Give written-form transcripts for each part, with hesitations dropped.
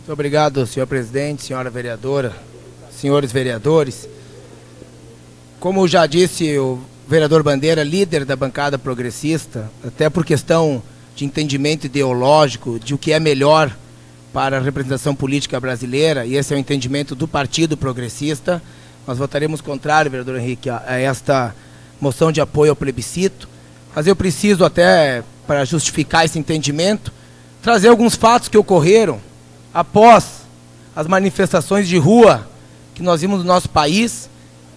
Muito obrigado, senhor presidente, senhora vereadora, senhores vereadores. Como já disse o vereador Bandeira, líder da bancada progressista, até por questão de entendimento ideológico de o que é melhor para a representação política brasileira, e esse é o entendimento do Partido Progressista, nós votaremos contrário, vereador Henrique, a esta moção de apoio ao plebiscito, mas eu preciso até, para justificar esse entendimento, trazer alguns fatos que ocorreram após as manifestações de rua que nós vimos no nosso país,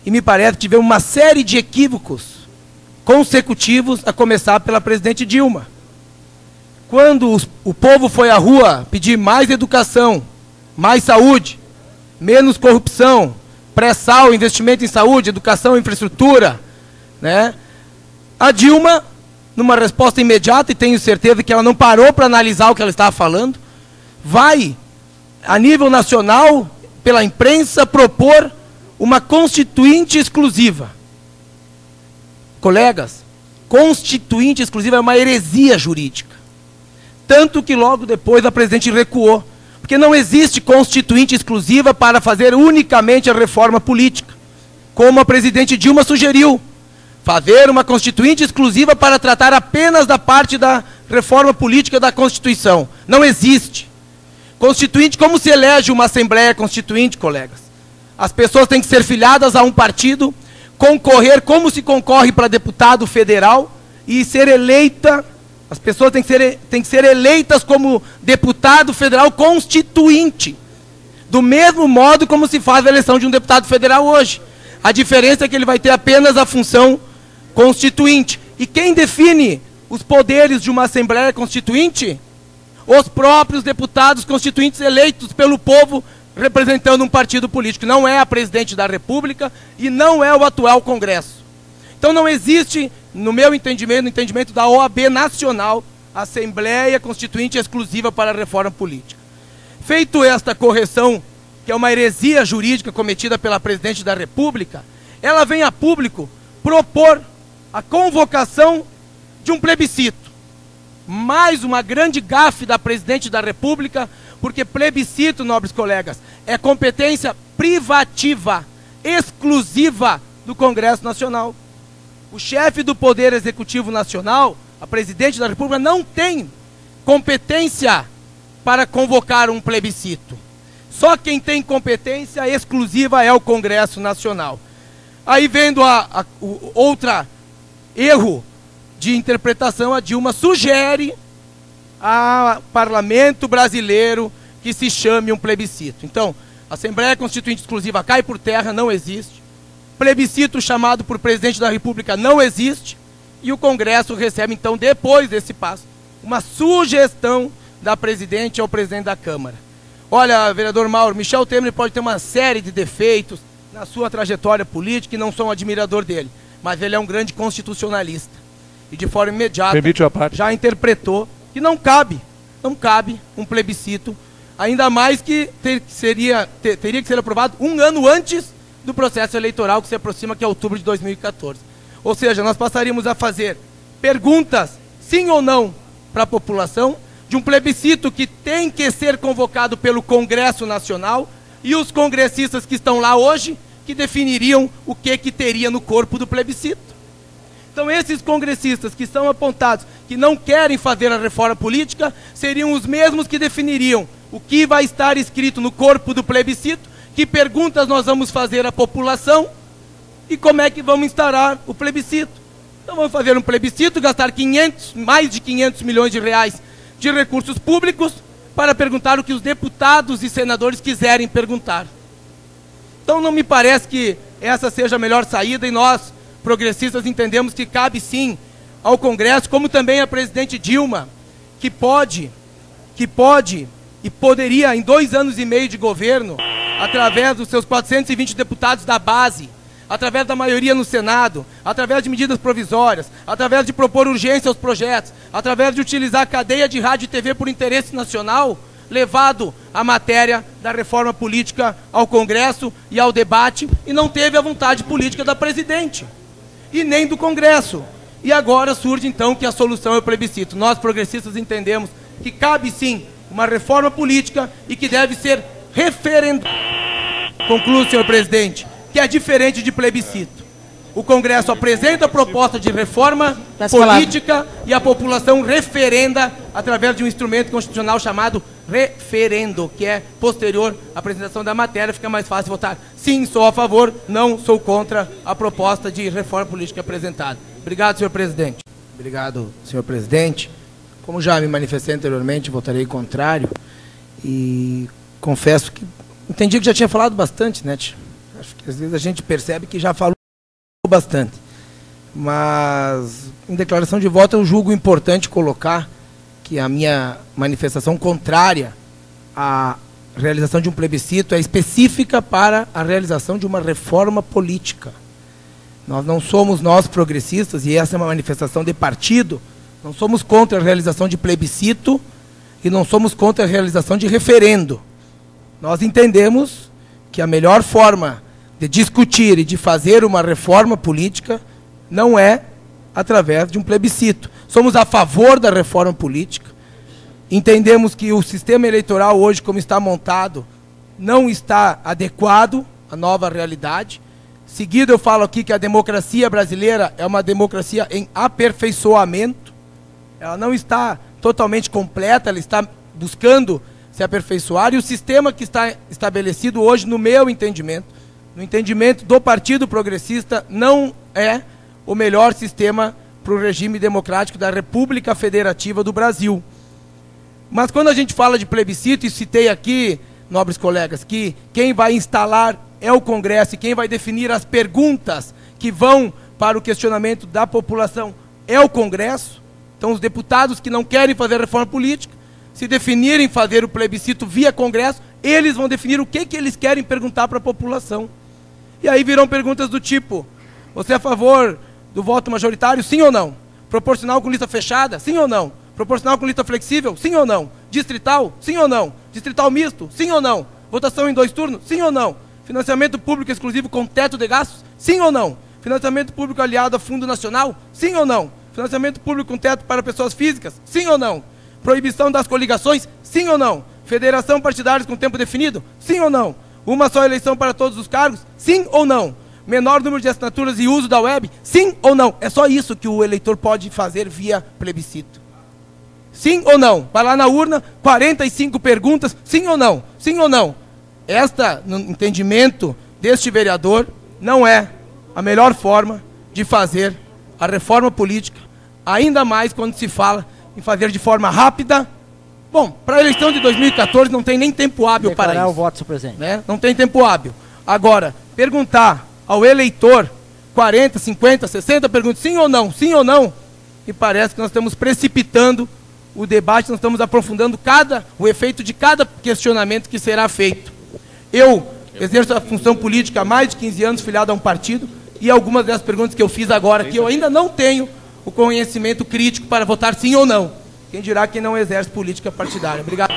e me parece que tivemos uma série de equívocos consecutivos, a começar pela presidente Dilma. Quando o povo foi à rua pedir mais educação, mais saúde, menos corrupção, pré-sal, investimento em saúde, educação, infraestrutura, né? A Dilma, numa resposta imediata, e tenho certeza que ela não parou para analisar o que ela estava falando, vai, a nível nacional, pela imprensa, propor uma constituinte exclusiva. Colegas, constituinte exclusiva é uma heresia jurídica. Tanto que logo depois a presidente recuou. Porque não existe constituinte exclusiva para fazer unicamente a reforma política. Como a presidente Dilma sugeriu. Fazer uma constituinte exclusiva para tratar apenas da parte da reforma política da Constituição. Não existe. Constituinte, como se elege uma Assembleia Constituinte, colegas? As pessoas têm que ser filiadas a um partido, concorrer como se concorre para deputado federal e ser eleita. As pessoas têm que ser eleitas como deputado federal constituinte. Do mesmo modo como se faz a eleição de um deputado federal hoje. A diferença é que ele vai ter apenas a função constituinte. E quem define os poderes de uma Assembleia Constituinte? Os próprios deputados constituintes eleitos pelo povo representando um partido político. Não é a presidente da República e não é o atual Congresso. Então não existe, no meu entendimento, no entendimento da OAB Nacional, Assembleia Constituinte exclusiva para a reforma política. Feito esta correção, que é uma heresia jurídica cometida pela presidente da República, ela vem a público propor a convocação de um plebiscito. Mais uma grande gafe da presidente da República, porque plebiscito, nobres colegas, é competência privativa, exclusiva do Congresso Nacional. O chefe do Poder Executivo Nacional, a presidente da República, não tem competência para convocar um plebiscito. Só quem tem competência exclusiva é o Congresso Nacional. Aí, vendo outra erro de interpretação, a Dilma sugere ao parlamento brasileiro que se chame um plebiscito. Então, a Assembleia Constituinte Exclusiva cai por terra, não existe. Plebiscito chamado por presidente da República não existe. E o Congresso recebe, então, depois desse passo, uma sugestão da presidente ao presidente da Câmara. Olha, vereador Mauro, Michel Temer pode ter uma série de defeitos na sua trajetória política e não sou um admirador dele, mas ele é um grande constitucionalista. E de forma imediata já interpretou que não cabe um plebiscito, ainda mais que teria que ser aprovado um ano antes do processo eleitoral que se aproxima, que é outubro de 2014. Ou seja, nós passaríamos a fazer perguntas, sim ou não, para a população, de um plebiscito que tem que ser convocado pelo Congresso Nacional, e os congressistas que estão lá hoje, que definiriam o que teria no corpo do plebiscito. Então esses congressistas que são apontados, que não querem fazer a reforma política, seriam os mesmos que definiriam o que vai estar escrito no corpo do plebiscito, que perguntas nós vamos fazer à população e como é que vamos instaurar o plebiscito. Então vamos fazer um plebiscito, gastar mais de 500 milhões de reais de recursos públicos para perguntar o que os deputados e senadores quiserem perguntar. Então não me parece que essa seja a melhor saída, e nós, progressistas, entendemos que cabe sim ao Congresso, como também a presidente Dilma, que pode e poderia, em 2 anos e meio de governo, através dos seus 420 deputados da base, através da maioria no Senado, através de medidas provisórias, através de propor urgência aos projetos, através de utilizar a cadeia de rádio e TV por interesse nacional, levado a matéria da reforma política ao Congresso e ao debate, e não teve a vontade política da presidente, e nem do Congresso. E agora surge então que a solução é o plebiscito. Nós, progressistas, entendemos que cabe sim uma reforma política e que deve ser referendada. Concluo, senhor presidente, que é diferente de plebiscito. O Congresso apresenta a proposta de reforma política e a população referenda através de um instrumento constitucional chamado referendo, que é posterior à apresentação da matéria, fica mais fácil votar. Sim, sou a favor, não sou contra a proposta de reforma política apresentada. Obrigado, senhor presidente. Obrigado, senhor presidente. Como já me manifestei anteriormente, votarei contrário e confesso que entendi que já tinha falado bastante, né, tia? Acho que às vezes a gente percebe que já falou bastante. Mas, em declaração de voto, eu julgo importante colocar que a minha manifestação contrária à realização de um plebiscito é específica para a realização de uma reforma política. Nós não somos, nós progressistas, e essa é uma manifestação de partido, não somos contra a realização de plebiscito e não somos contra a realização de referendo. Nós entendemos que a melhor forma de discutir e de fazer uma reforma política não é através de um plebiscito. Somos a favor da reforma política. Entendemos que o sistema eleitoral hoje, como está montado, não está adequado à nova realidade. Seguido, eu falo aqui que a democracia brasileira é uma democracia em aperfeiçoamento. Ela não está totalmente completa, ela está buscando se aperfeiçoar. E o sistema que está estabelecido hoje, no meu entendimento, no entendimento do Partido Progressista, não é o melhor sistema para o regime democrático da República Federativa do Brasil. Mas quando a gente fala de plebiscito, e citei aqui, nobres colegas, que quem vai instalar é o Congresso e quem vai definir as perguntas que vão para o questionamento da população é o Congresso. Então os deputados que não querem fazer reforma política, se definirem fazer o plebiscito via Congresso, eles vão definir o que eles querem perguntar para a população. E aí virão perguntas do tipo: você é a favor do voto majoritário, sim ou não? Proporcional com lista fechada, sim ou não? Proporcional com lista flexível, sim ou não? Distrital, sim ou não? Distrital misto, sim ou não? Votação em 2 turnos, sim ou não? Financiamento público exclusivo com teto de gastos, sim ou não? Financiamento público aliado a Fundo Nacional, sim ou não? Financiamento público com teto para pessoas físicas, sim ou não? Proibição das coligações, sim ou não? Federação partidários com tempo definido, sim ou não? Uma só eleição para todos os cargos, sim ou não? Menor número de assinaturas e uso da web, sim ou não? É só isso que o eleitor pode fazer via plebiscito. Sim ou não? Vai lá na urna, 45 perguntas, sim ou não? Sim ou não? Esta, no entendimento deste vereador, não é a melhor forma de fazer a reforma política, ainda mais quando se fala em fazer de forma rápida. Bom, para a eleição de 2014 não tem nem tempo hábil para isso. O voto, senhor presidente. Né? Não tem tempo hábil. Agora, perguntar ao eleitor 40, 50, 60 perguntas, sim ou não, e parece que nós estamos precipitando o debate, nós estamos aprofundando o efeito de cada questionamento que será feito. Eu exerço a função política há mais de 15 anos, filiado a um partido, e algumas das perguntas que eu fiz agora aqui, eu ainda não tenho o conhecimento crítico para votar sim ou não. Quem dirá quem não exerce política partidária. Obrigado.